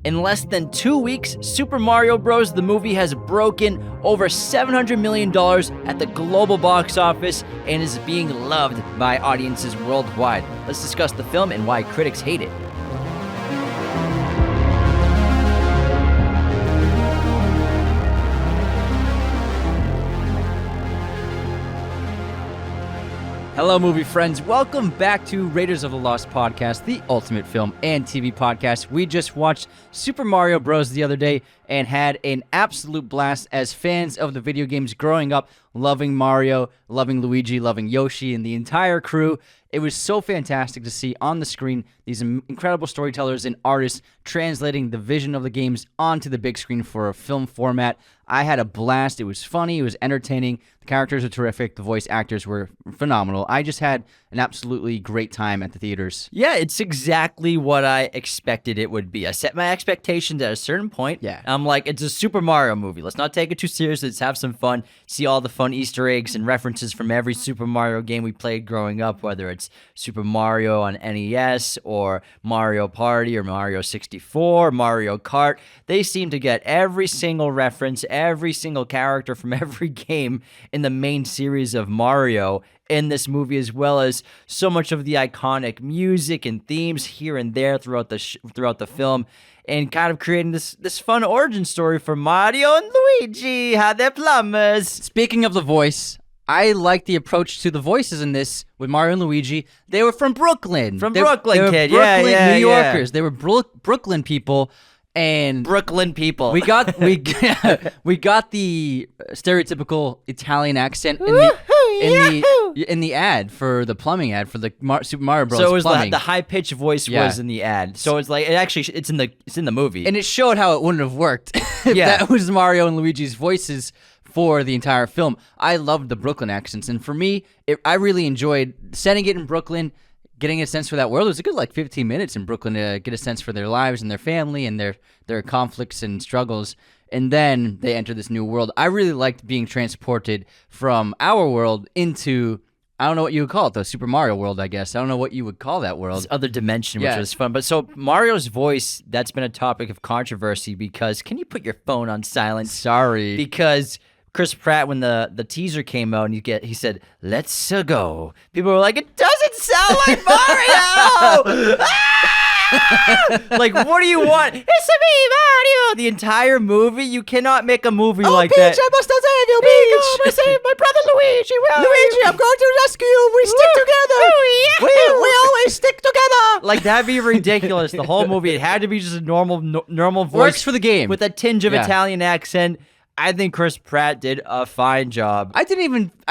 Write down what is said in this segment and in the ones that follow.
In less than 2 weeks, Super Mario Bros. The movie has broken over $700 million at the global box office and is being loved by audiences worldwide. Let's discuss the film and why critics hate it. Hello, movie friends. Welcome back to Raiders of the Lost Podcast, the ultimate film and TV podcast. We just watched Super Mario Bros. The other day and had an absolute blast as fans of the video games growing up, loving Mario, loving Luigi, loving Yoshi, and the entire crew. It was so fantastic to see on the screen these incredible storytellers and artists translating the vision of the games onto the big screen for a film format. I had a blast. It was funny. It was entertaining. The characters were terrific. The voice actors were phenomenal. I just had an absolutely great time at the theaters. Yeah, it's exactly what I expected it would be. I set my expectations at a certain point. Yeah. I'm like, it's a Super Mario movie. Let's not take it too seriously. Let's have some fun. See all the fun Easter eggs and references from every Super Mario game we played growing up, whether it's Super Mario on NES or Mario Party or Mario 64, Mario Kart. They seem to get every single reference, every single character from every game in the main series of Mario in this movie, as well as so much of the iconic music and themes here and there throughout the film, and kind of creating this fun origin story for Mario and Luigi, how they're plumbers. Speaking of the voice, I like the approach to the voices in this with Mario and Luigi. They were from Brooklyn. They were Brooklyn, yeah, New Yorkers. They were Brooklyn people. And Brooklyn people. we got the stereotypical Italian accent in the ad for the plumbing ad for the Super Mario Bros. So it was plumbing. the high pitched voice was in the ad. So it's like it's in the movie, and it showed how it wouldn't have worked if that was Mario and Luigi's voices for the entire film. I loved the Brooklyn accents, and for me, I really enjoyed setting it in Brooklyn. Getting a sense for that world. It was a good 15 minutes in Brooklyn to get a sense for their lives and their family and their conflicts and struggles. And then they enter this new world. I really liked being transported from our world into, I don't know what you would call it, the Super Mario world, I guess. I don't know what you would call that world. This other dimension, which was fun. But so Mario's voice, that's been a topic of controversy because, can you put your phone on silent? Sorry. Because Chris Pratt, when the teaser came out, and he said, "Let's go." People were like, "It doesn't sound like Mario." Like, what do you want? It's me, Mario. The entire movie, you cannot make a movie like Peach, that. I must save you, Peach. I save my brother Luigi. Luigi, I'm going to rescue you. We stick together. We always stick together. Like, that'd be ridiculous. The whole movie, it had to be just a normal voice. Works for the game. With a tinge of Italian accent. I think Chris Pratt did a fine job. I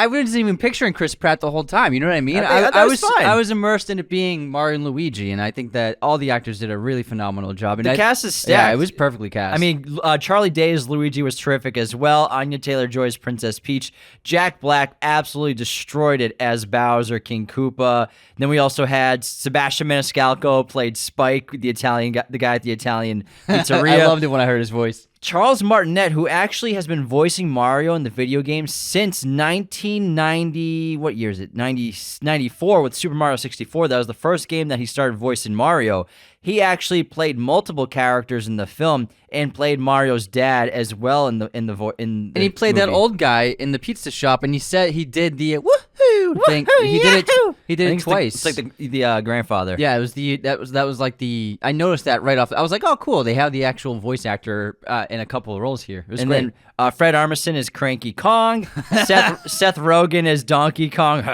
wasn't even picturing Chris Pratt the whole time. You know what I mean? I was fine. I was immersed in it being Mario and Luigi, and I think that all the actors did a really phenomenal job. And the cast is stacked. Yeah, it was perfectly cast. I mean, Charlie Day's Luigi was terrific as well. Anya Taylor-Joy's Princess Peach. Jack Black absolutely destroyed it as Bowser, King Koopa. Then we also had Sebastian Maniscalco played Spike, the guy at the Italian pizzeria. I loved it when I heard his voice. Charles Martinet, who actually has been voicing Mario in the video game since 1990, what year is it? 94 with Super Mario 64. That was the first game that he started voicing Mario. He actually played multiple characters in the film and played Mario's dad as well in the And he played movie. that old guy in the pizza shop, and he said he did the woohoo thing. He did it twice. It's like the grandfather. Yeah, it was that was like the. I noticed that right off. I was like, oh, cool. They have the actual voice actor in a couple of roles here. It was great. Then Fred Armisen is Cranky Kong. Seth Rogen as Donkey Kong.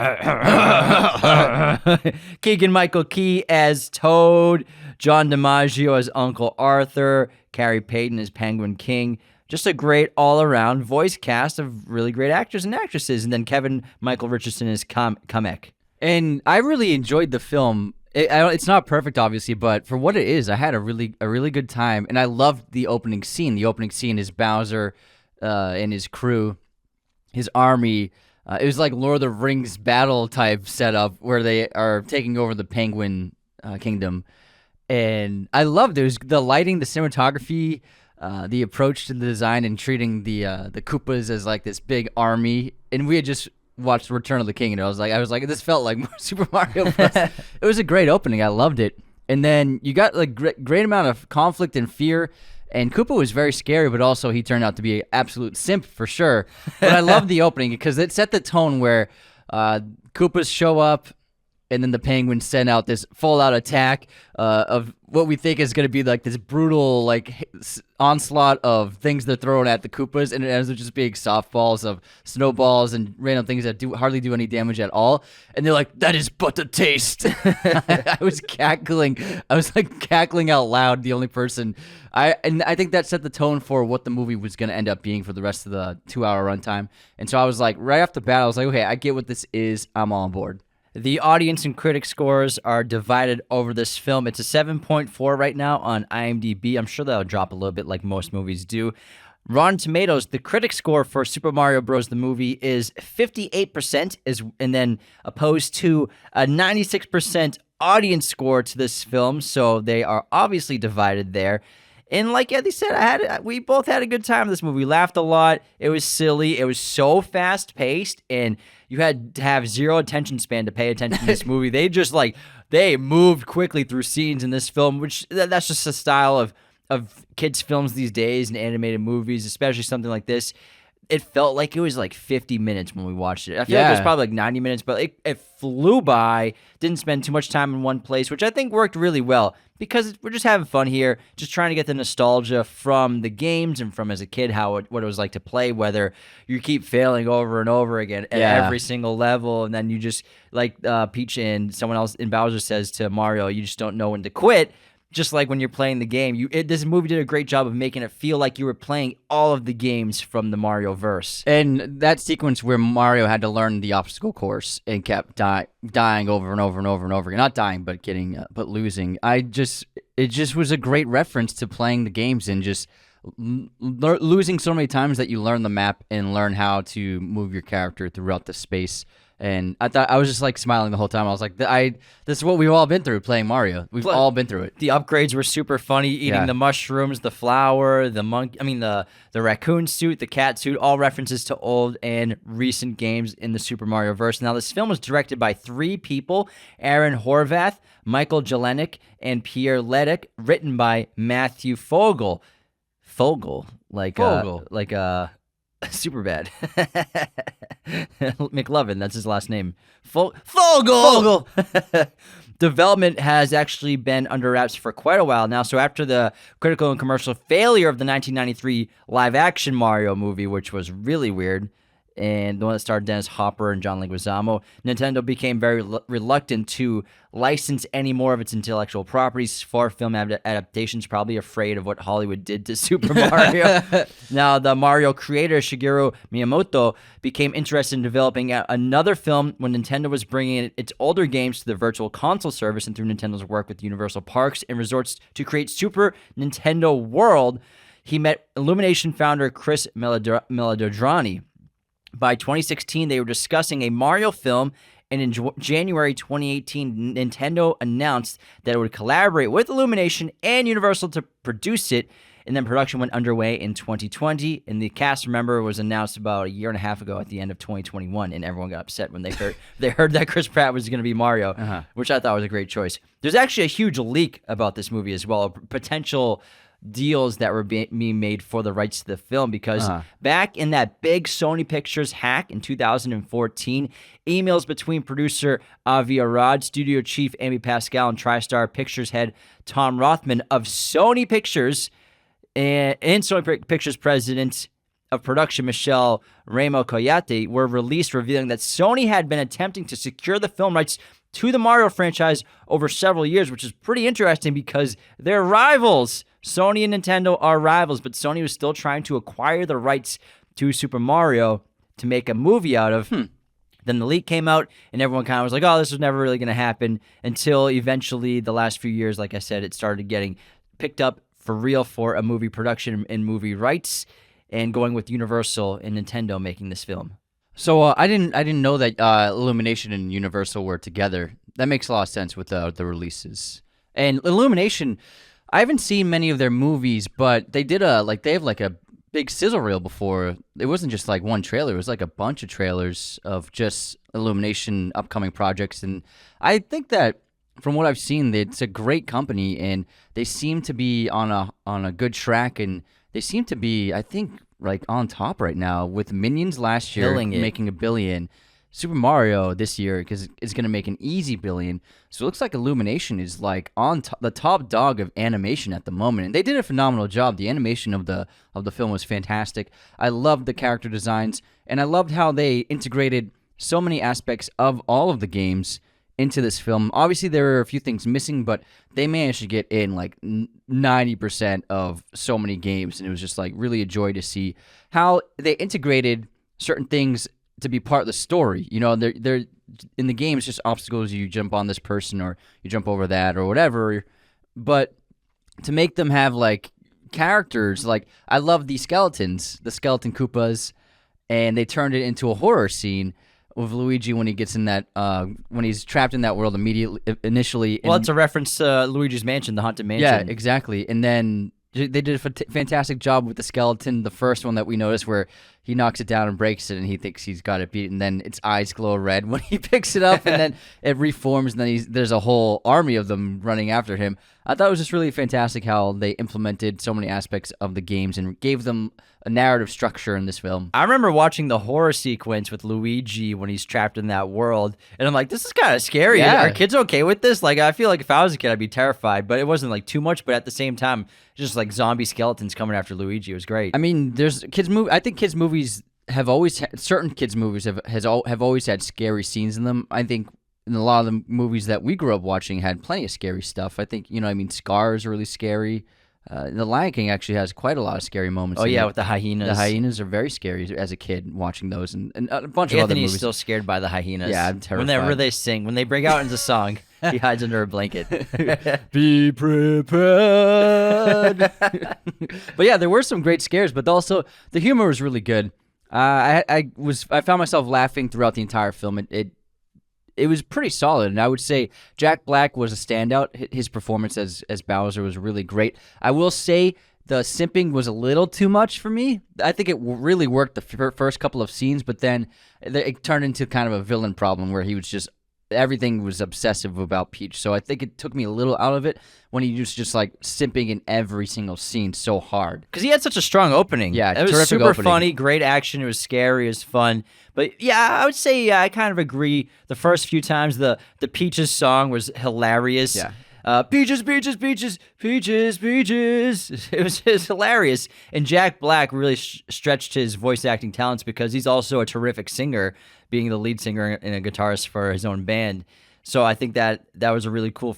Keegan-Michael Key as Toad. John DiMaggio as Uncle Arthur. Carrie Payton as Penguin King. Just a great all-around voice cast of really great actors and actresses. And then Kevin Michael Richardson as Kamek. And I really enjoyed the film. It's not perfect, obviously, but for what it is, I had a really good time. And I loved the opening scene. The opening scene is Bowser and his crew, his army. It was like Lord of the Rings battle type setup where they are taking over the Penguin Kingdom. And I loved it. It was the lighting, the cinematography, the approach to the design, and treating the Koopas as like this big army. And we had just watched Return of the King, and I was like, this felt like Super Mario Bros. It was a great opening. I loved it. And then you got like great amount of conflict and fear. And Koopa was very scary, but also he turned out to be an absolute simp for sure. But I love the opening because it set the tone where Koopas show up, and then the Penguins send out this full-out attack of what we think is going to be like this brutal like onslaught of things they're throwing at the Koopas, and it ends up just being softballs of snowballs and random things that hardly do any damage at all. And they're like, "That is but a taste." I was cackling. I was like cackling out loud. The only person. I think that set the tone for what the movie was going to end up being for the rest of the 2-hour runtime. And so I was like, right off the bat, I was like, okay, I get what this is. I'm all on board. The audience and critic scores are divided over this film. It's a 7.4 right now on IMDb. I'm sure that'll drop a little bit like most movies do. Rotten Tomatoes, the critic score for Super Mario Bros. The movie is 58%, and then opposed to a 96% audience score to this film. So they are obviously divided there. And like Eddie said, we both had a good time with this movie. We laughed a lot. It was silly. It was so fast-paced, and you had to have zero attention span to pay attention to this movie. They moved quickly through scenes in this film, which that's just a style of kids' films these days and animated movies, especially something like this. It felt like it was like 50 minutes when we watched it. I feel like it was probably like 90 minutes, but it flew by. Didn't spend too much time in one place, which I think worked really well because we're just having fun here, just trying to get the nostalgia from the games and from as a kid what it was like to play, whether you keep failing over and over again at every single level, and then you just, like Peach and someone else in Bowser says to Mario, you just don't know when to quit. Just like when you're playing the game, this movie did a great job of making it feel like you were playing all of the games from the Mario verse. And that sequence where Mario had to learn the obstacle course and kept dying over and over and over and over again. Not dying, but losing. It just was a great reference to playing the games and just losing so many times that you learn the map and learn how to move your character throughout the space. And I was just like smiling the whole time. I was like, this is what we've all been through playing Mario. We've all been through it. The upgrades were super funny. Eating the mushrooms, the flower, the monkey. I mean, the raccoon suit, the cat suit. All references to old and recent games in the Super Mario verse. Now, this film was directed by 3 people: Aaron Horvath, Michael Jelenic, and Pierre Ledick. Written by Matthew Fogel. Fogel. Super bad. McLovin, that's his last name. Fogel! Development has actually been under wraps for quite a while now. So after the critical and commercial failure of the 1993 live-action Mario movie, which was really weird, and the one that starred Dennis Hopper and John Leguizamo, Nintendo became very reluctant to license any more of its intellectual properties for film adaptations, probably afraid of what Hollywood did to Super Mario. Now, the Mario creator, Shigeru Miyamoto, became interested in developing another film when Nintendo was bringing its older games to the Virtual Console service, and through Nintendo's work with Universal Parks and Resorts to create Super Nintendo World, he met Illumination founder Chris Melodrani. By 2016, they were discussing a Mario film, and in January 2018, Nintendo announced that it would collaborate with Illumination and Universal to produce it, and then production went underway in 2020, and the cast, remember, was announced about a year and a half ago at the end of 2021, and everyone got upset when they heard that Chris Pratt was going to be Mario, which I thought was a great choice. There's actually a huge leak about this movie as well, potential deals that were being made for the rights to the film, because back in that big Sony Pictures hack in 2014, emails between producer Avi Arad, studio chief Amy Pascal, and TriStar Pictures head Tom Rothman of Sony Pictures and Sony Pictures president of production Michelle Ramo Coyate were released, revealing that Sony had been attempting to secure the film rights to the Mario franchise over several years, which is pretty interesting because they're rivals. Sony and Nintendo are rivals, but Sony was still trying to acquire the rights to Super Mario to make a movie out of. Then the leak came out, and everyone kind of was like, oh, this was never really going to happen, until eventually the last few years, like I said, it started getting picked up for real for a movie production and movie rights, and going with Universal and Nintendo making this film. So I didn't know that Illumination and Universal were together. That makes a lot of sense with the releases. And Illumination, I haven't seen many of their movies, but they did they have like a big sizzle reel before. It wasn't just like one trailer. It was like a bunch of trailers of just Illumination upcoming projects. And I think that from what I've seen, it's a great company, and they seem to be on a good track, and they seem to be, I think, like on top right now with Minions last year Killing it. making $1 billion. Super Mario this year because it's going to make an easy $1 billion. So it looks like Illumination is like on the top dog of animation at the moment, and they did a phenomenal job. The animation of the film was fantastic. I loved the character designs, and I loved how they integrated so many aspects of all of the games into this film. Obviously, there were a few things missing, but they managed to get in like 90% of so many games, and it was just like really a joy to see how they integrated certain things to be part of the story. You know, they're in the game, it's just obstacles. You jump on this person or you jump over that or whatever. But to make them have like characters, like I love the skeletons, the skeleton Koopas, and they turned it into a horror scene with Luigi when he gets in that when he's trapped in that world initially. Well, it's a reference to Luigi's Mansion, the Haunted Mansion. Yeah, exactly. And then they did a fantastic job with the skeleton, the first one that we noticed where he knocks it down and breaks it, and he thinks he's got it beat, and then its eyes glow red when he picks it up, and then it reforms, and then there's a whole army of them running after him. I thought it was just really fantastic how they implemented so many aspects of the games and gave them a narrative structure in this film. I remember watching the horror sequence with Luigi when he's trapped in that world, and I'm like, this is kind of scary. Yeah. Are kids okay with this? Like, I feel like if I was a kid, I'd be terrified, but it wasn't like too much, but at the same time, just like zombie skeletons coming after Luigi. It was great. I mean, there's I think kids movies have always certain kids movies have always had scary scenes in them. I think in a lot of the movies that we grew up watching had plenty of scary stuff. I think, Scar is really scary. The Lion King actually has quite a lot of scary moments. Oh, in yeah, it. with the hyenas. The hyenas are very scary as a kid watching those, and a bunch of other Anthony's movies. still scared by the hyenas. Yeah, I'm terrified. Whenever they sing, when they break out into song, he hides under a blanket. Be prepared. But yeah, there were some great scares, but also the humor was really good. I found myself laughing throughout the entire film. It was pretty solid, and I would say Jack Black was a standout. His performance as Bowser was really great. I will say the simping was a little too much for me. I think it really worked the first couple of scenes, but then it turned into kind of a villain problem where he was just everything was obsessive about Peach. So I think it took me a little out of it when he was just like simping in every single scene so hard. Because he had such a strong opening. Yeah, it was terrific super opening. funny, great action. It was scary, it was fun. But yeah, I would say I kind of agree. The first few times the Peaches song was hilarious. Yeah. Peaches, peaches, peaches, peaches, peaches. It was hilarious. And Jack Black really stretched his voice acting talents because he's also a terrific singer, being the lead singer and a guitarist for his own band. So I think that was a really cool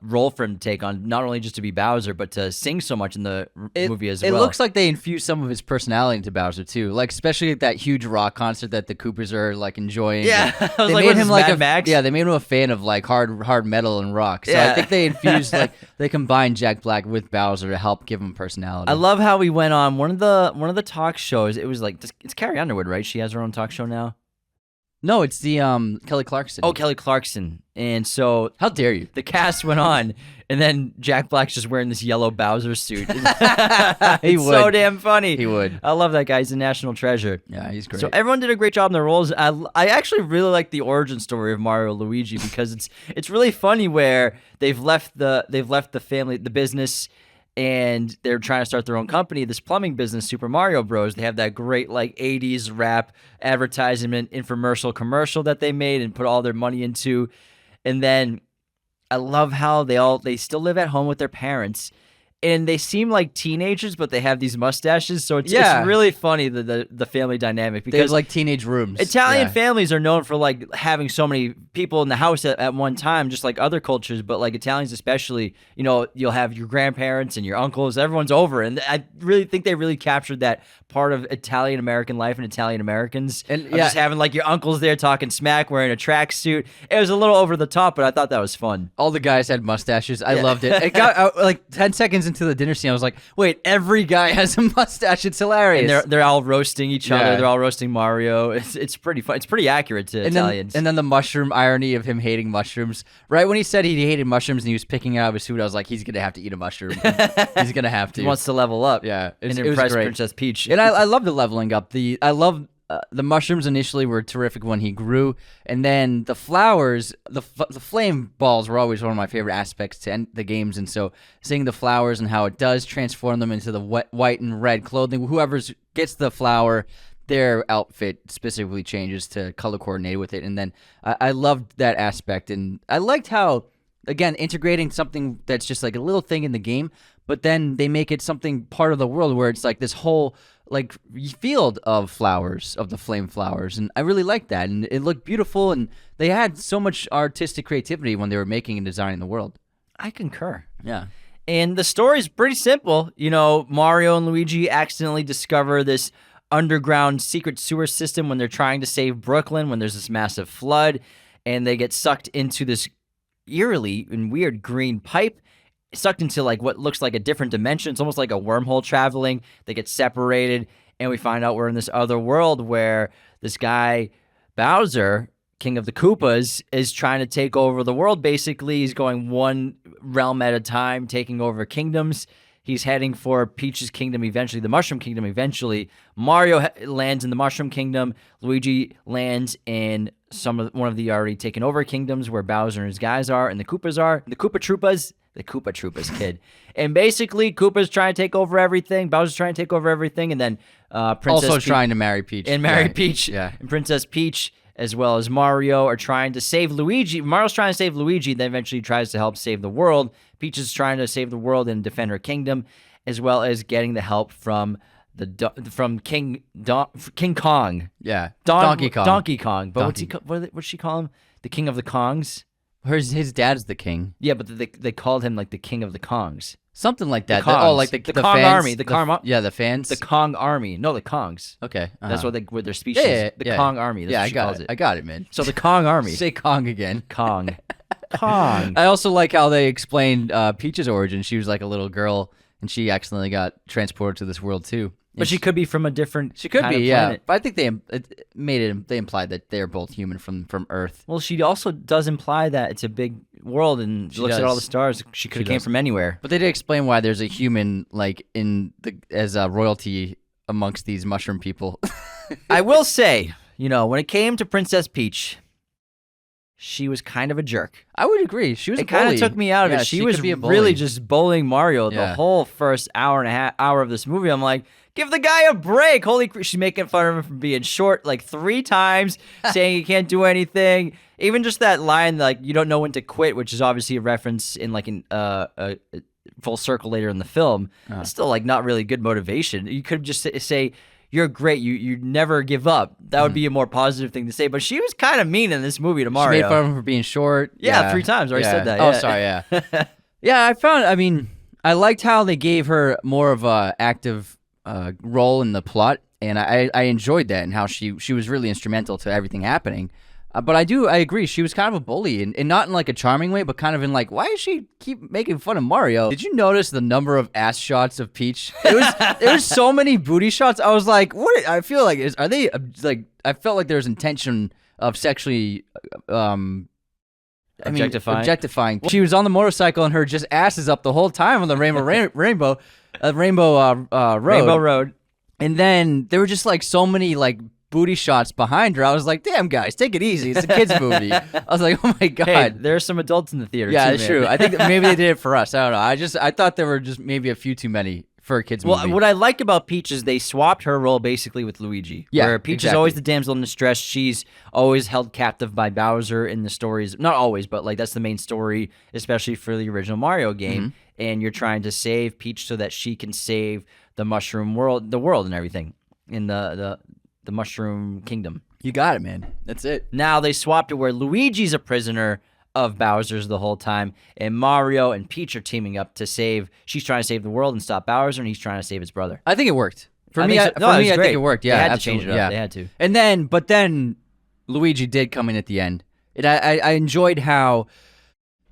role for him to take on, not only just to be Bowser, but to sing so much in the movie as well. It looks like they infused some of his personality into Bowser too, like especially at that huge rock concert that the Coopers are like enjoying. Yeah, I was they like, made what is him this, like Mad Max? Yeah, they made him a fan of like hard metal and rock. So Yeah. I think they infused they combined Jack Black with Bowser to help give him personality. I love how we went on one of the talk shows. It was like it's Carrie Underwood, right? She has her own talk show now. No, it's the Kelly Clarkson. Oh, Kelly Clarkson. And so How dare you? the cast went on, and then Jack Black's just wearing this yellow Bowser suit. He It's would. so damn funny. He would. I love that guy. He's a national treasure. Yeah, he's great. So everyone did a great job in their roles. I actually really like the origin story of Mario and Luigi because it's really funny where they've left the family, the business, and they're trying to start their own company, this plumbing business, Super Mario Bros. They have that great like 80s rap advertisement infomercial commercial that they made and put all their money into. And then I love how they still live at home with their parents. And they seem like teenagers, but they have these mustaches, so it's really funny the family dynamic they have because like teenage rooms. Italian Yeah. families are known for like having so many people in the house at one time, just like other cultures, but like Italians especially, you'll have your grandparents and your uncles, everyone's over, and I really think they really captured that part of Italian American life and Italian Americans, And, just having like your uncles there talking smack, wearing a tracksuit. It was a little over the top, but I thought that was fun. All the guys had mustaches. I loved it. It got like 10 seconds into the dinner scene. I was like, wait, every guy has a mustache. It's hilarious. And they're all roasting each other. Yeah. They're all roasting Mario. It's pretty fun. It's pretty accurate to Italians. And then the mushroom irony of him hating mushrooms. Right when he said he hated mushrooms and he was picking out of his food, I was like, he's going to have to eat a mushroom. He's going to have to. He wants to level up. Yeah. And It was impress great. Princess Peach. And I love the leveling up. I love the mushrooms initially were terrific when he grew, and then the flowers, the flame balls were always one of my favorite aspects to end the games. And so seeing the flowers and how it does transform them into the white and red clothing, whoever gets the flower, their outfit specifically changes to color coordinated with it. And then I loved that aspect, and I liked how, again, integrating something that's just like a little thing in the game, but then they make it something part of the world where it's like this whole like field of flowers, of the flame flowers. And I really liked that, and it looked beautiful, and they had so much artistic creativity when they were making and designing the world. I concur. Yeah. And the story's pretty simple. You know, Mario and Luigi accidentally discover this underground secret sewer system when they're trying to save Brooklyn, when there's this massive flood, and they get sucked into this eerily and weird green pipe, sucked into like what looks like a different dimension. It's almost like a wormhole traveling. They get separated, and we find out we're in this other world where this guy, Bowser, King of the Koopas, is trying to take over the world. Basically, he's going one realm at a time, taking over kingdoms. He's heading for Peach's kingdom eventually, the Mushroom Kingdom eventually. Mario lands in the Mushroom Kingdom. Luigi lands in one of the already taken over kingdoms where Bowser and his guys are, and the Koopas are. The Koopa Troopas, kid. And basically, Koopa's trying to take over everything. Bowser's trying to take over everything, and then Princess Also trying to marry Peach. And marry Peach. Yeah. And Princess Peach, as well as Mario, are trying to save Luigi. Mario's trying to save Luigi, then eventually tries to help save the world. Peach is trying to save the world and defend her kingdom, as well as getting the help from King Kong. Yeah. Donkey Kong. But Donkey. what's she call him? The King of the Kongs? His dad's the king. Yeah, but they called him like the King of the Kongs. Something like that. The Kongs. Like the Kong fans, army. The fans. The Kong army. No, the Kongs. Okay. That's what their species. Yeah, the Kong army. That's what she I calls got it. I got it, man. So the Kong army. Say Kong again. Kong. I also like how they explained Peach's origin. She was like a little girl, and she accidentally got transported to this world too. But she could be from a different. She could kind be, of yeah. planet. But I think they implied that they're both human from Earth. Well, she also does imply that it's a big world and She looks at does. all the stars. She could have came does. from anywhere. But they did explain why there's a human like as a royalty amongst these mushroom people. I will say, when it came to Princess Peach, she was kind of a jerk. I would agree. She was. It kind of took me out of it. She was could be a bully. really just bullying Mario the Yeah. whole first hour of this movie. I'm like, give the guy a break. Holy crap. She's making fun of him for being short like 3 times, saying he can't do anything. Even just that line, like, you don't know when to quit, which is obviously a reference in like a full circle later in the film. It's still like not really good motivation. You could just say, you're great. You never give up. That would be a more positive thing to say. But she was kind of mean in this movie to Mario. She made fun of him for being short. Yeah, 3 times. I already said that. Oh, Yeah. sorry. Yeah. Yeah, I liked how they gave her more of a active role in the plot, and I enjoyed that and how she was really instrumental to everything happening. But I agree. She was kind of a bully, and not in like a charming way, but kind of in like, why does she keep making fun of Mario? Did you notice the number of ass shots of Peach? There was so many booty shots. I was like, what? I feel like are they like? I felt like there was intention of sexually objectifying. She was on the motorcycle and her just ass is up the whole time on the Rainbow Road. And then there were just like so many like booty shots behind her. I was like, damn, guys, take it easy. It's a kid's movie. I was like, oh my God. Hey, there's some adults in the theater Yeah, too, it's man. true. I think that maybe they did it for us. I don't know. I thought there were just maybe a few too many for a kid's movie. Well, what I like about Peach is they swapped her role basically with Luigi. Yeah, where Peach is exactly. always the damsel in distress. She's always held captive by Bowser in the stories. Not always, but like that's the main story, especially for the original Mario game. And you're trying to save Peach so that she can save the mushroom world, the world and everything in the Mushroom Kingdom. You got it, man. That's it. Now they swapped it where Luigi's a prisoner of Bowser's the whole time, and Mario and Peach are teaming up to save. She's trying to save the world and stop Bowser, and he's trying to save his brother. I think it worked. For I me, think so. No, it was I great. think it worked. Yeah, They had to absolutely. change it up. Yeah. They had to. And then Luigi did come in at the end. And I enjoyed how,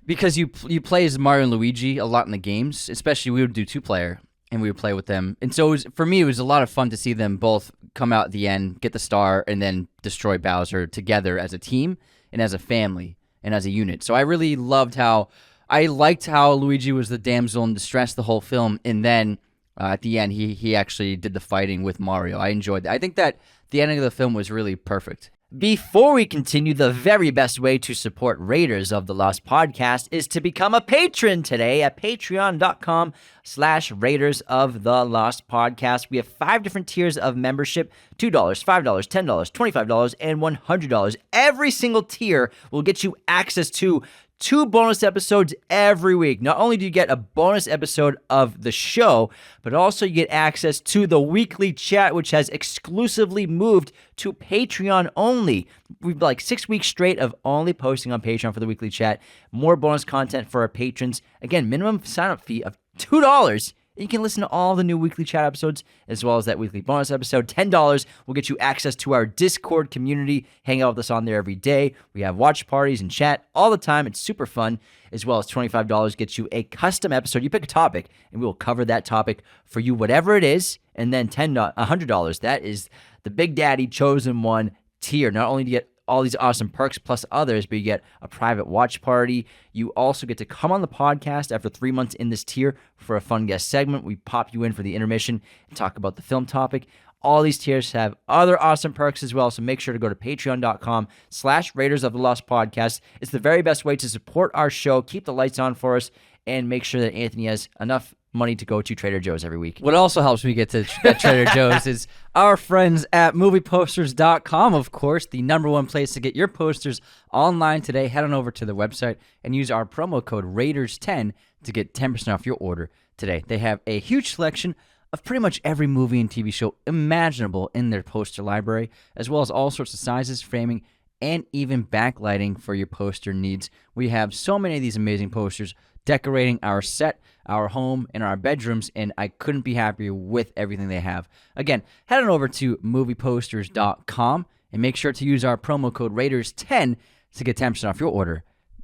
because you play as Mario and Luigi a lot in the games, especially we would do 2-player and we would play with them. And so for me, it was a lot of fun to see them both come out at the end, get the star, and then destroy Bowser together as a team and as a family and as a unit. So I really loved I liked how Luigi was the damsel in distress the whole film, and then At the end, he actually did the fighting with Mario. I enjoyed that. I think that the ending of the film was really perfect. Before we continue, the very best way to support Raiders of the Lost podcast is to become a patron today at patreon.com/Raiders of the Lost podcast. We have 5 different tiers of membership: $2, $5, $10, $25, and $100. Every single tier will get you access to 2 bonus episodes every week. Not only do you get a bonus episode of the show, but also you get access to the weekly chat, which has exclusively moved to Patreon only. We've like 6 weeks straight of only posting on Patreon for the weekly chat. More bonus content for our patrons. Again, minimum sign-up fee of $2. You can listen to all the new weekly chat episodes as well as that weekly bonus episode. $10 will get you access to our Discord community. Hang out with us on there every day. We have watch parties and chat all the time. It's super fun. As well as $25 gets you a custom episode. You pick a topic, and we will cover that topic for you, whatever it is. And then $100, that is the Big Daddy Chosen One tier. Not only do you get all these awesome perks plus others, but you get a private watch party. You also get to come on the podcast after 3 months in this tier for a fun guest segment. We pop you in for the intermission and talk about the film topic. All these tiers have other awesome perks as well, so make sure to go to patreon.com/Raiders of the Lost podcast. It's the very best way to support our show, keep the lights on for us, and make sure that Anthony has enough money to go to Trader Joe's every week. What also helps me get to Trader Joe's is our friends at movieposters.com, of course, the #1 place to get your posters online today. Head on over to the website and use our promo code Raiders10 to get 10% off your order today. They have a huge selection of pretty much every movie and TV show imaginable in their poster library, as well as all sorts of sizes, framing, and even backlighting for your poster needs. We have so many of these amazing posters decorating our set, our home, and our bedrooms, and I couldn't be happier with everything they have. Again, head on over to movieposters.com and make sure to use our promo code Raiders10 to get 10% off your order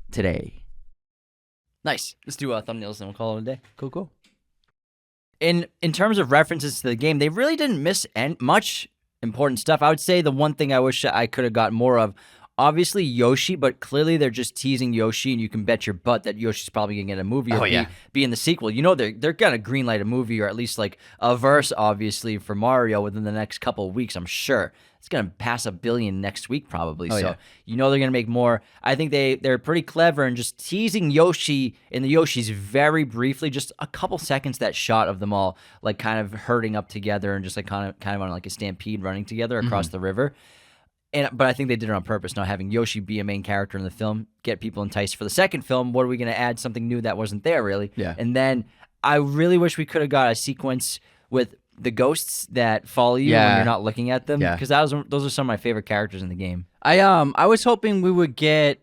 today. Nice. Let's do thumbnails and we'll call it a day. Cool. In terms of references to the game, they really didn't miss much important stuff. I would say the one thing I wish I could have got more of, obviously Yoshi, but clearly they're just teasing Yoshi, and you can bet your butt that Yoshi's probably gonna get a movie or be in the sequel. You know they're gonna greenlight a movie or at least like a verse, obviously, for Mario within the next couple of weeks. I'm sure it's gonna pass 1 billion next week probably. You know they're gonna make more. I think they're pretty clever and just teasing Yoshi and the Yoshis very briefly, just a couple seconds. That shot of them all like kind of herding up together and just like kind of on like a stampede running together across the river. But I think they did it on purpose, not having Yoshi be a main character in the film, get people enticed for the second film. What are we going to add? Something new that wasn't there, really. Yeah. And then I really wish we could have got a sequence with the ghosts that follow you when you're not looking at them, because those are some of my favorite characters in the game. I was hoping we would get...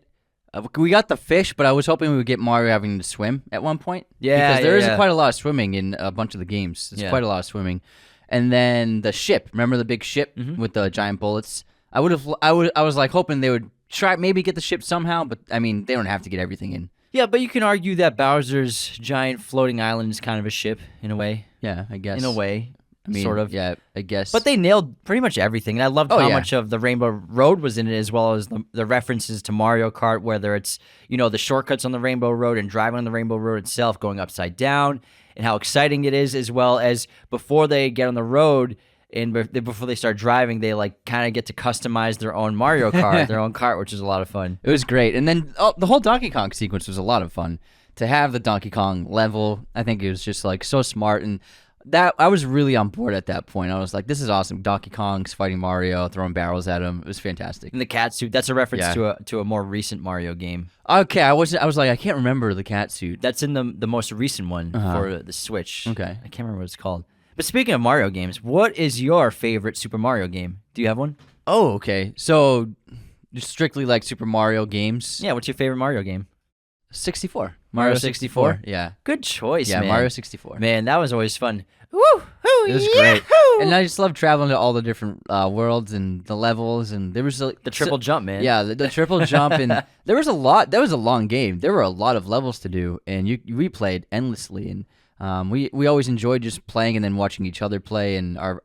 we got the fish, but I was hoping we would get Mario having to swim at one point. Because there is quite a lot of swimming in a bunch of the games. There's quite a lot of swimming. And then the ship. Remember the big ship with the giant bullets? I was like hoping they would try maybe get the ship somehow, but I mean they don't have to get everything in. Yeah, but you can argue that Bowser's giant floating island is kind of a ship in a way. Yeah, I guess. In a way, I mean, sort of. Yeah, I guess. But they nailed pretty much everything, and I loved how much of the Rainbow Road was in it, as well as the references to Mario Kart, whether it's the shortcuts on the Rainbow Road and driving on the Rainbow Road itself, going upside down, and how exciting it is, as well as before they get on the road. And before they start driving, they like kind of get to customize their own Mario Kart, their own kart, which is a lot of fun. It was great. And then the whole Donkey Kong sequence was a lot of fun. To have the Donkey Kong level, I think it was just like so smart. And that I was really on board at that point. I was like, this is awesome. Donkey Kong's fighting Mario, throwing barrels at him. It was fantastic. And the cat suit, that's a reference to a more recent Mario game. Okay, I was like, I can't remember the cat suit. That's in the most recent one for the Switch. Okay. I can't remember what it's called. But speaking of Mario games, what is your favorite Super Mario game? Do you have one? Oh, okay. So, just strictly like Super Mario games. Yeah, what's your favorite Mario game? 64. Mario 64? Yeah. Good choice, man. Yeah, Mario 64. Man, that was always fun. Woo! It was great. And I just love traveling to all the different worlds and the levels. And there was the triple jump, man. Yeah, the triple jump. And there was a lot. That was a long game. There were a lot of levels to do. And we played endlessly. And we always enjoyed just playing and then watching each other play, and our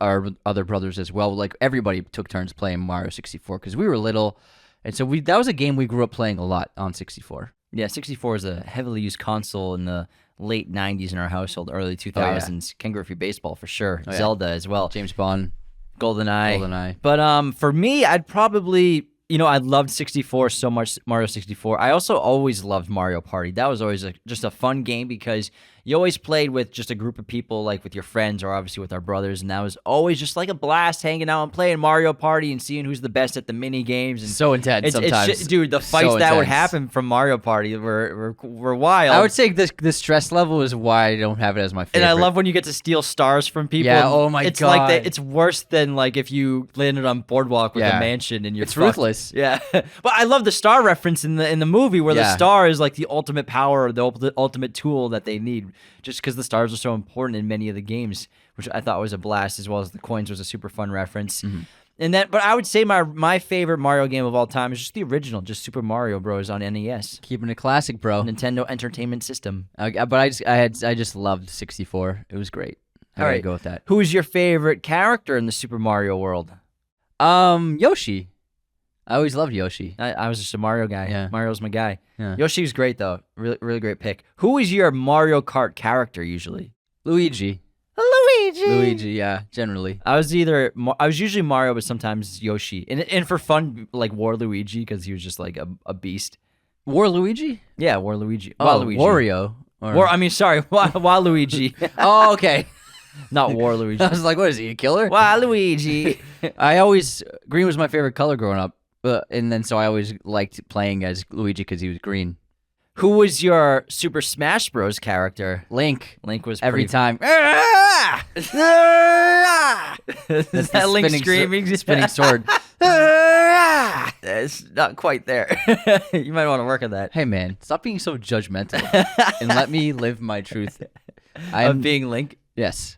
other brothers as well. Like everybody took turns playing Mario 64 because we were little, and so that was a game we grew up playing a lot on 64. Yeah, 64 is a heavily used console in the late 90s in our household, early 2000s. Ken Griffey Baseball for sure. Zelda as well. James Bond. GoldenEye. But for me, I'd probably, I loved 64 so much, Mario 64. I also always loved Mario Party. That was always just a fun game because you always played with just a group of people, like with your friends or obviously with our brothers, and that was always just like a blast hanging out and playing Mario Party and seeing who's the best at the mini games. And so intense sometimes. Dude, the fights that would happen from Mario Party were wild. I would say the stress level is why I don't have it as my favorite. And I love when you get to steal stars from people. Yeah, oh my it's God. Like it's worse than like if you landed on Boardwalk with a mansion and you're It's ruthless. Yeah. But I love the star reference in the movie where the star is like the ultimate power, the ultimate tool that they need, just because the stars are so important in many of the games, which I thought was a blast, as well as the coins was a super fun reference. And then, but I would say my favorite Mario game of all time is just the original, just Super Mario Bros. On NES. Keeping it classic, bro. Nintendo Entertainment System. But I just loved 64. It was great. I gotta go with that. Who is your favorite character in the Super Mario world? Yoshi. I always loved Yoshi. I was just a Mario guy. Yeah. Mario's my guy. Yeah. Yoshi was great, though. Really, really great pick. Who is your Mario Kart character usually? Luigi, yeah, generally. I was usually Mario, but sometimes Yoshi. And for fun, like Waluigi, because he was just like a beast. Waluigi? Yeah, Waluigi. Waluigi. Wario. Waluigi. Oh, okay. Not Waluigi. I was like, what is he, a killer? Waluigi. Green was my favorite color growing up. And then so I always liked playing as Luigi because he was green. Who was your Super Smash Bros. Character? Link. Link was every time. That's that Link screaming. Spinning sword. It's not quite there. You might want to work on that. Hey, man, stop being so judgmental and let me live my truth. Of being Link? Yes.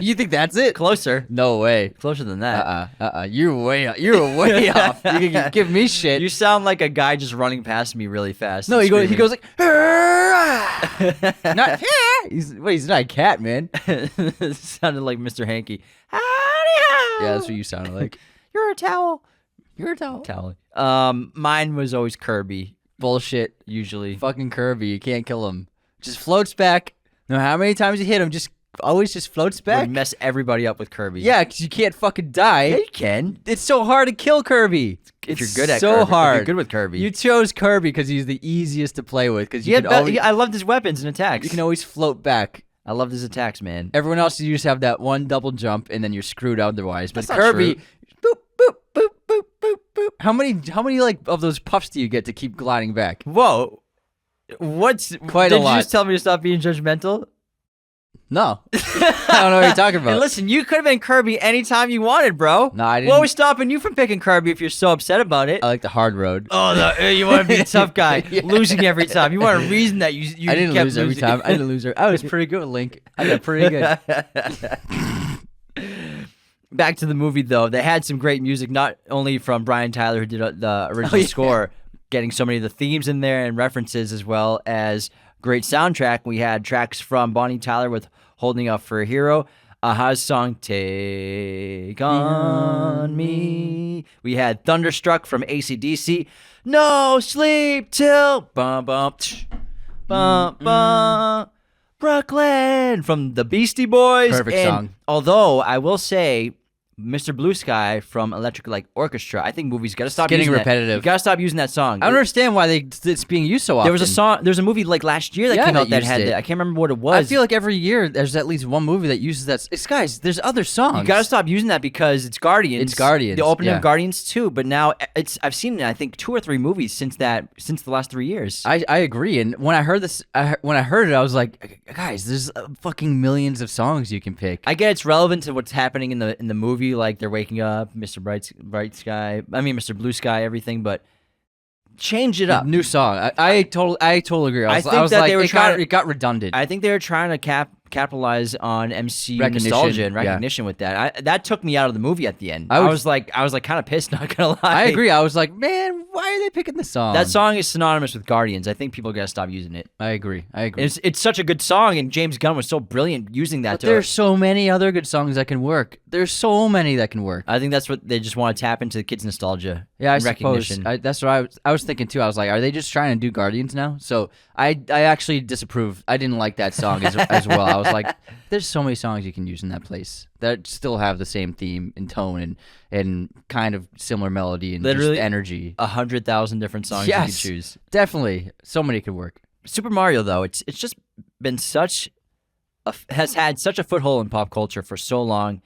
You think that's it? Closer. No way. Closer than that. You're way off. You can give me shit. You sound like a guy just running past me really fast. No, he goes like not he's not a cat, man. It sounded like Mr. Hanky. Yeah, that's what you sounded like. You're a towel. Towel. Mine was always Kirby. Bullshit. Usually. Fucking Kirby. You can't kill him. Just floats back. No matter how many times you hit him, always just floats back. Would mess everybody up with Kirby. Yeah, because you can't fucking die. Yeah, you can. It's so hard to kill Kirby. If you're good at so Kirby. hard. If you're good with Kirby. You chose Kirby because he's the easiest to play with. Because I loved his weapons and attacks. You can always float back. I loved his attacks, man. Everyone else, you just have that one double jump, and then you're screwed otherwise. But That's Kirby, boop, boop, boop, boop, boop, boop. How many like of those puffs do you get to keep gliding back? Whoa. Quite a lot. Did you just tell me to stop being judgmental? No. I don't know what you're talking about. And listen, you could have been Kirby anytime you wanted, bro. No, I didn't. What was stopping you from picking Kirby if you're so upset about it? I like the hard road. Oh, you want to be a tough guy, losing every time. You want a reason that you I didn't kept lose every time. I didn't lose. I was pretty good with Link. I got pretty good. Back to the movie, though. They had some great music, not only from Brian Tyler, who did the original score, getting so many of the themes in there and references, as well as great soundtrack. We had tracks from Bonnie Tyler with Holding Up for a Hero, Aha's song Take On Me. We had Thunderstruck from AC/DC, No Sleep Till Bum Bum Bum Bum, Brooklyn from the Beastie Boys. Perfect song. Although I will say, Mr. Blue Sky from Electric Light Orchestra. I think movies gotta stop getting using repetitive. That. You gotta stop using that song. I don't understand why it's being used so often. There's a movie like last year that came out that had it. that. I can't remember what it was. I feel like every year there's at least one movie that uses that. Guys, there's other songs. You gotta stop using that because it's Guardians. It's Guardians. The opening yeah. of Guardians 2, but now I've seen I think 2 or 3 movies since the last 3 years. I agree, and when I heard this, when I heard it, I was like, guys, there's fucking millions of songs you can pick. I get it's relevant to what's happening in the movie, like they're waking up, Mr. Mr. Blue Sky, everything, but change it up. New song. I totally agree. I was think like, that they were it got redundant. I think they were trying to capitalize on MCU Recognition, nostalgia and yeah. recognition with that. That took me out of the movie at the end. I I was- was like kind of pissed, not gonna lie. I agree. I was like, man, why are they picking this song? That song is synonymous with Guardians. I think people gotta stop using it. I agree. It's such a good song, and James Gunn was so brilliant using that. But there's so many other good songs that can work. There's so many that can work. I think that's what they just want to tap into the kids' nostalgia. Yeah, I and suppose. recognition. That's what I was thinking too. I was like, are they just trying to do Guardians now? So I actually disapprove. I didn't like that song as well. I was like, there's so many songs you can use in that place that still have the same theme and tone and kind of similar melody and Literally just energy. 100,000 different songs you can choose. Definitely. So many could work. Super Mario, though, it's just been has had such a foothold in pop culture for so long.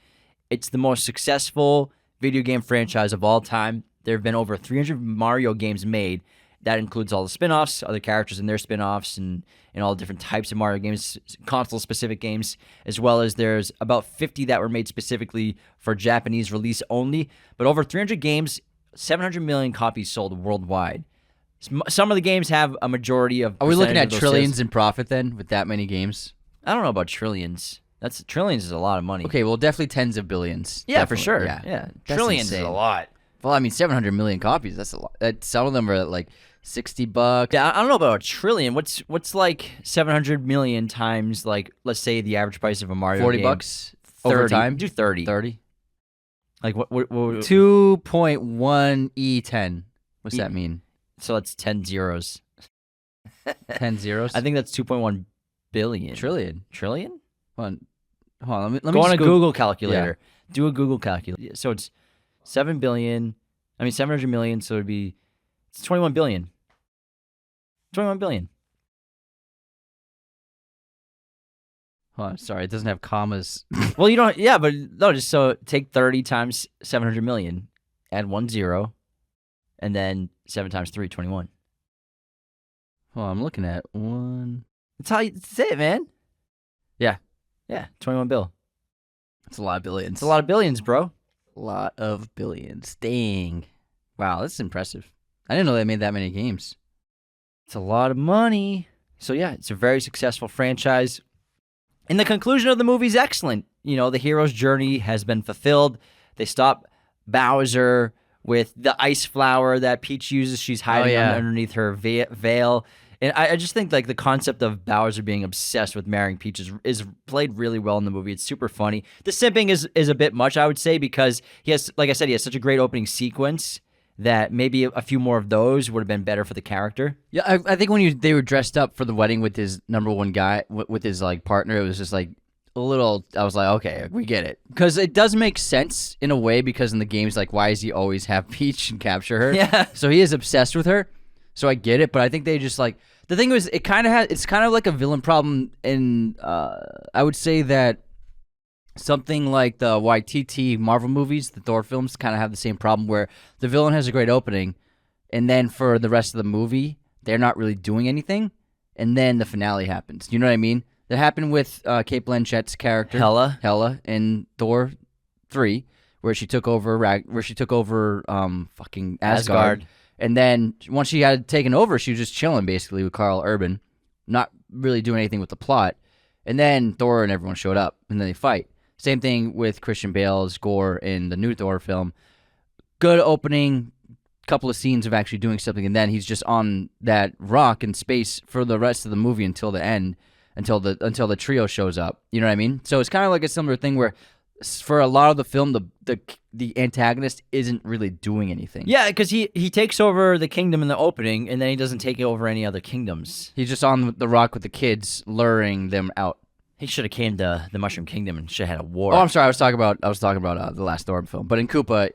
It's the most successful video game franchise of all time. There have been over 300 Mario games made. That includes all the spin-offs, other characters and their spin-offs, and all different types of Mario games, console-specific games, as well as there's about 50 that were made specifically for Japanese release only. But over 300 games, 700 million copies sold worldwide. Some of the games have a majority of. Are we looking percentage at of those trillions sales. in profit then with that many games? I don't know about trillions. Trillions is a lot of money. Okay, well, definitely tens of billions. Yeah, for Definitely. sure. Yeah, Yeah. That's Trillions is insane. a lot. Well, I mean, 700 million copies. That's a lot. Some of them are at like $60. Yeah, I don't know about a trillion. What's like 700 million times, like, let's say the average price of a Mario game? $40 over 30. time. Do 30. 30. Like what 2.1 E10. What's that mean? So that's 10 zeros. 10 zeros? I think that's 2.1 billion. Trillion. Trillion? Hold on. Let me Go on just a Google calculator. Do a Google calculator. So it's 700 million, so it's 21 billion. 21 billion. Hold on. Sorry, it doesn't have commas. Well, you don't, yeah, but no, just so take 30 times 700 million, add 1 0, and then 7 times 3, 21. Hold on, I'm looking at one. That's it, man. Yeah. Yeah, 21 bill. That's a lot of billions. It's a lot of billions, bro. A lot of billions. Dang. Wow, that's impressive. I didn't know they made that many games. It's a lot of money. So yeah, it's a very successful franchise. And the conclusion of the movie is excellent. You know, the hero's journey has been fulfilled. They stop Bowser with the ice flower that Peach uses. She's hiding underneath her veil. And I just think like the concept of Bowser being obsessed with marrying Peach is played really well in the movie. It's super funny. The simping is a bit much, I would say, because he has, like I said, he has such a great opening sequence that maybe a few more of those would have been better for the character. Yeah, I think when they were dressed up for the wedding with his number one guy, with his like partner, it was just like a little. I was like, okay, we get it, because it does make sense in a way, because in the games, like, why does he always have Peach and capture her? Yeah. So he is obsessed with her. So I get it, but I think they just like the thing was it's kind of like a villain problem, and I would say that something like the YTT Marvel movies, the Thor films, kind of have the same problem where the villain has a great opening, and then for the rest of the movie, they're not really doing anything, and then the finale happens. You know what I mean? That happened with Cate Blanchett's character, Hela, in Thor 3, where she took over fucking Asgard. And then once she had taken over, she was just chilling basically with Karl Urban, not really doing anything with the plot. And then Thor and everyone showed up, and then they fight. Same thing with Christian Bale's Gore in the new Thor film. Good opening, couple of scenes of actually doing something, and then he's just on that rock in space for the rest of the movie until the end, until the trio shows up. You know what I mean? So it's kind of like a similar thing where for a lot of the film, the antagonist isn't really doing anything. Yeah, because he takes over the kingdom in the opening, and then he doesn't take over any other kingdoms. He's just on the rock with the kids, luring them out. He should have came to the Mushroom Kingdom and should have had a war. Oh, I'm sorry. I was talking about the last Thor film. But in Koopa,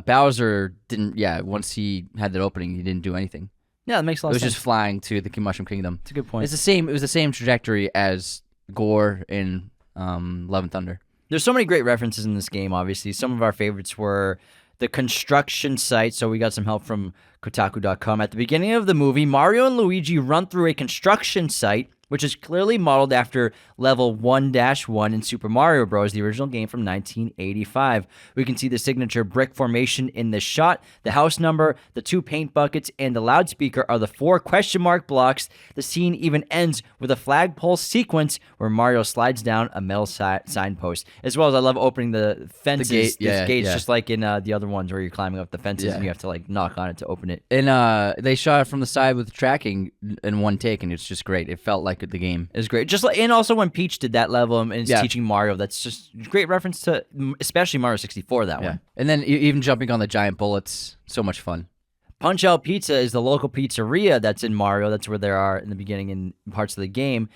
Bowser didn't. Yeah, once he had that opening, he didn't do anything. Yeah, that makes a lot It of was sense. just flying to the Mushroom Kingdom. It's a good point. It's the same. It was the same trajectory as Gore in Love and Thunder. There's so many great references in this game, obviously. Some of our favorites were the construction site, so we got some help from Kotaku.com. At the beginning of the movie, Mario and Luigi run through a construction site which is clearly modeled after level 1-1 in Super Mario Bros., the original game from 1985. We can see the signature brick formation in the shot, the house number, the 2 paint buckets, and the loudspeaker are the 4 question mark blocks. The scene even ends with a flagpole sequence where Mario slides down a metal signpost. As well as I love opening the fences, gates, just like in the other ones where you're climbing up the fences and you have to like knock on it to open it. And they shot it from the side with tracking in one take, and it's just great. It felt like the game. It was great. Just like, and also when Peach did that level and is teaching Mario, that's just great reference to especially Mario 64, that one. And then even jumping on the giant bullets, so much fun. Punch-Out Pizza is the local pizzeria that's in Mario. That's where they are in the beginning in parts of the game.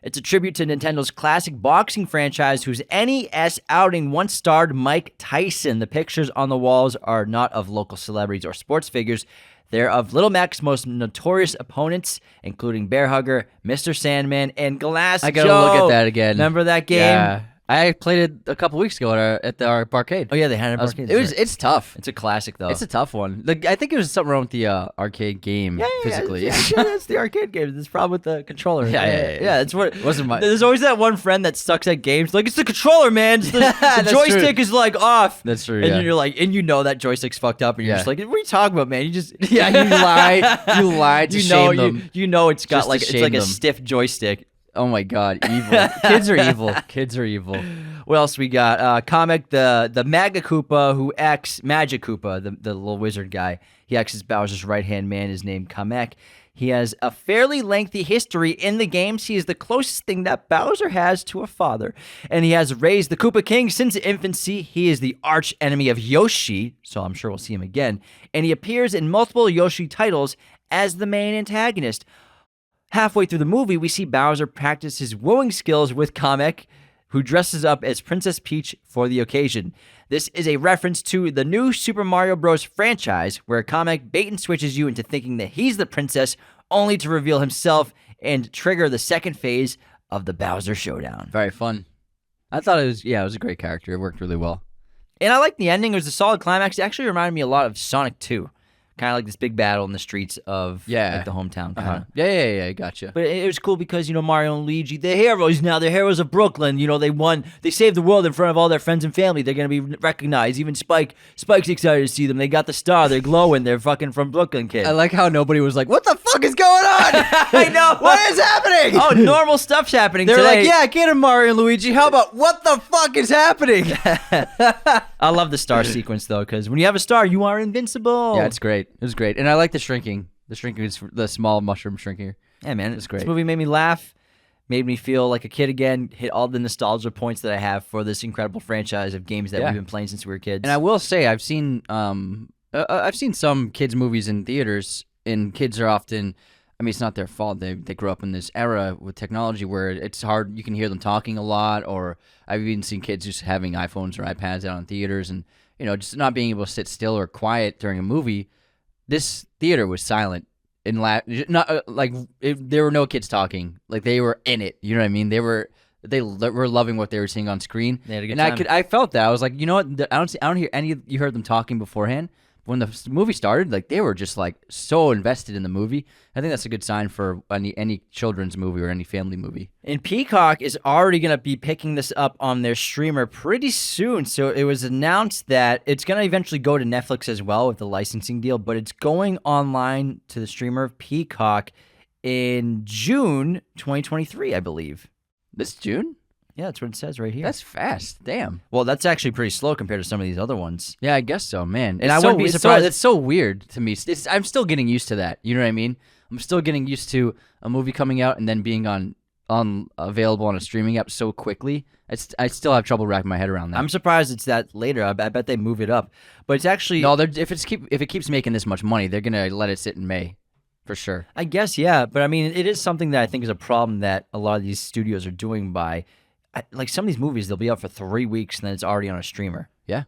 It's a tribute to Nintendo's classic boxing franchise, whose NES outing once starred Mike Tyson. The pictures on the walls are not of local celebrities or sports figures. They're of Little Mac's most notorious opponents, including Bear Hugger, Mr. Sandman, and Glass Joe. I gotta look at that again. Remember that game? Yeah. I played it a couple weeks ago at the arcade. Oh yeah, they had it at arcade. It's tough. It's a classic though. It's a tough one. I think it was something wrong with the arcade game physically. Yeah, that's the arcade game. There's a problem with the controller. Yeah. It's what. Wasn't my. There's always that one friend that sucks at games. Like, it's the controller, man. It's the joystick is like off. That's true. And you're like, and you know that joystick's fucked up, and you're just like, what are you talking about, man? You just you lied to shame them. You know it's got Just like to it's shame like a them. stiff joystick. Oh my god, evil. Kids are evil. Kids are evil. What else we got? Comic, the Maga Koopa who acts Magic Koopa, the little wizard guy. He acts as Bowser's right-hand man, is named Kamek. He has a fairly lengthy history in the games. He is the closest thing that Bowser has to a father. And he has raised the Koopa King since infancy. He is the arch enemy of Yoshi, so I'm sure we'll see him again. And he appears in multiple Yoshi titles as the main antagonist. Halfway through the movie, we see Bowser practice his wooing skills with Kamek, who dresses up as Princess Peach for the occasion. This is a reference to the new Super Mario Bros. Franchise, where Kamek bait and switches you into thinking that he's the princess, only to reveal himself and trigger the second phase of the Bowser Showdown. Very fun. I thought it was a great character. It worked really well. And I liked the ending. It was a solid climax. It actually reminded me a lot of Sonic 2. Kind of like this big battle in the streets of like the hometown. Yeah, gotcha. But it was cool because, Mario and Luigi, they're heroes now. They're heroes of Brooklyn. They won. They saved the world in front of all their friends and family. They're going to be recognized. Even Spike's excited to see them. They got the star. They're glowing. They're fucking from Brooklyn, kid. I like how nobody was like, what the fuck is going on? I know. What is happening? Oh, normal stuff's happening They're today. like, yeah, get him, Mario and Luigi. How about what the fuck is happening? I love the star sequence, though, because when you have a star, you are invincible. Yeah, it's great. It was great. And I like the shrinking. The shrinking is the small mushroom shrinking. Yeah, man. It's great. This movie made me laugh, made me feel like a kid again, hit all the nostalgia points that I have for this incredible franchise of games that we've been playing since we were kids. And I will say, I've seen some kids' movies in theaters, and kids are often, it's not their fault. They grew up in this era with technology where it's hard. You can hear them talking a lot, or I've even seen kids just having iPhones or iPads out in theaters and, just not being able to sit still or quiet during a movie. This theater was silent. There were no kids talking. Like, they were in it. You know what I mean? They were loving what they were seeing on screen. They had a good time. I felt that. I was like, you know what? I don't hear any. You heard them talking beforehand. When the movie started, like, they were just like so invested in the movie. I think that's a good sign for any children's movie or any family movie. And Peacock is already going to be picking this up on their streamer pretty soon. So it was announced that it's going to eventually go to Netflix as well with the licensing deal, but it's going online to the streamer Peacock in June 2023, I believe. This June? Yeah, that's what it says right here. That's fast. Damn. Well, that's actually pretty slow compared to some of these other ones. Yeah, I guess so, man. And I wouldn't be surprised. It's so weird to me. I'm still getting used to that. You know what I mean? I'm still getting used to a movie coming out and then being available on a streaming app so quickly. I still have trouble wrapping my head around that. I'm surprised it's that later. I bet they move it up. But it's actually no. If it keeps making this much money, they're gonna let it sit in May, for sure. I guess, yeah. But it is something that I think is a problem that a lot of these studios are doing by. Like, some of these movies, they'll be out for 3 weeks and then it's already on a streamer. Yeah,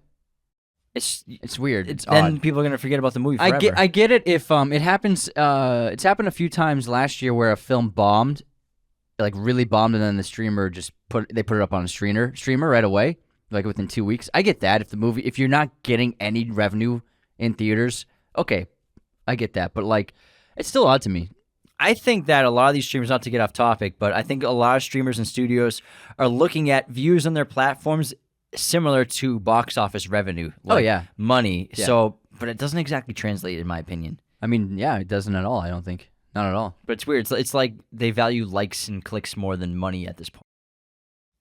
it's weird. It's then odd. people are gonna forget about the movie forever. I get it if it happens. It's happened a few times last year where a film bombed, like really bombed, and then the streamer just put it up on a streamer right away, like within 2 weeks. I get that if you're not getting any revenue in theaters, okay, I get that, but like, it's still odd to me. I think that a lot of these streamers, not to get off topic, but I think a lot of streamers and studios are looking at views on their platforms similar to box office revenue. Like money. Yeah. So, but it doesn't exactly translate, in my opinion. I mean, yeah, it doesn't at all. I don't think. Not at all. But it's weird. It's like they value likes and clicks more than money at this point,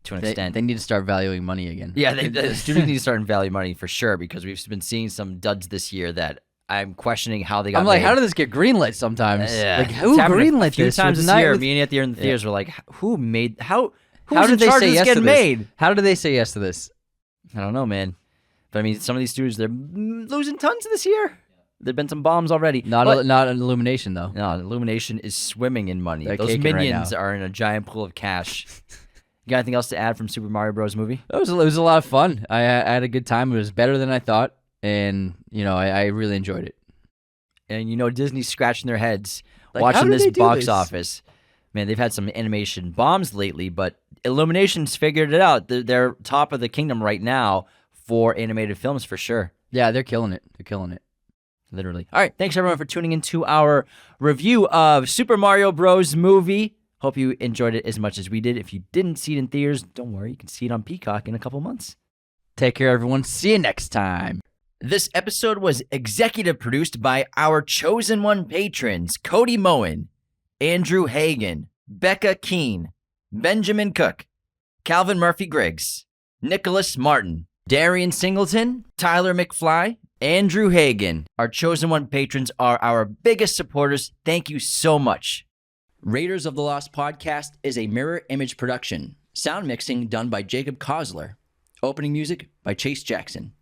to an extent. They need to start valuing money again. Yeah, the studios need to start valuing money for sure, because we've been seeing some duds this year that I'm questioning how they got I'm like, made. how did this get greenlit sometimes? Yeah. Like, who It's happened greenlit a few this? times With this year? with- Me and at the end of the theaters were like, who made, How who's in did they charge say of this yes to getting this? made? How did they say yes to this? I don't know, man. But I mean, some of these studios, they're losing tons this year. There've been some bombs already. Not But- an Illumination though. No, Illumination is swimming in money. They're Those caking right minions now. are in a giant pool of cash. You got anything else to add from Super Mario Bros. Movie? It was a lot of fun. I had a good time. It was better than I thought, and I really enjoyed it. And Disney's scratching their heads Like, how watching did this they do box this? office. Man, they've had some animation bombs lately, but Illumination's figured it out. They're top of the kingdom right now for animated films for sure. Yeah, they're killing it. They're killing it. Literally. All right, thanks everyone for tuning into our review of Super Mario Bros. Movie. Hope you enjoyed it as much as we did. If you didn't see it in theaters, don't worry, you can see it on Peacock in a couple months. Take care, everyone. See you next time. This episode was executive produced by our chosen one patrons, Cody Moen, Andrew Hagan, Becca Keene, Benjamin Cook, Calvin Murphy Griggs, Nicholas Martin, Darian Singleton, Tyler McFly, Andrew Hagan. Our chosen one patrons are our biggest supporters. Thank you so much. Raiders of the Lost Podcast is a mirror image production. Sound mixing done by Jacob Kossler. Opening music by Chase Jackson.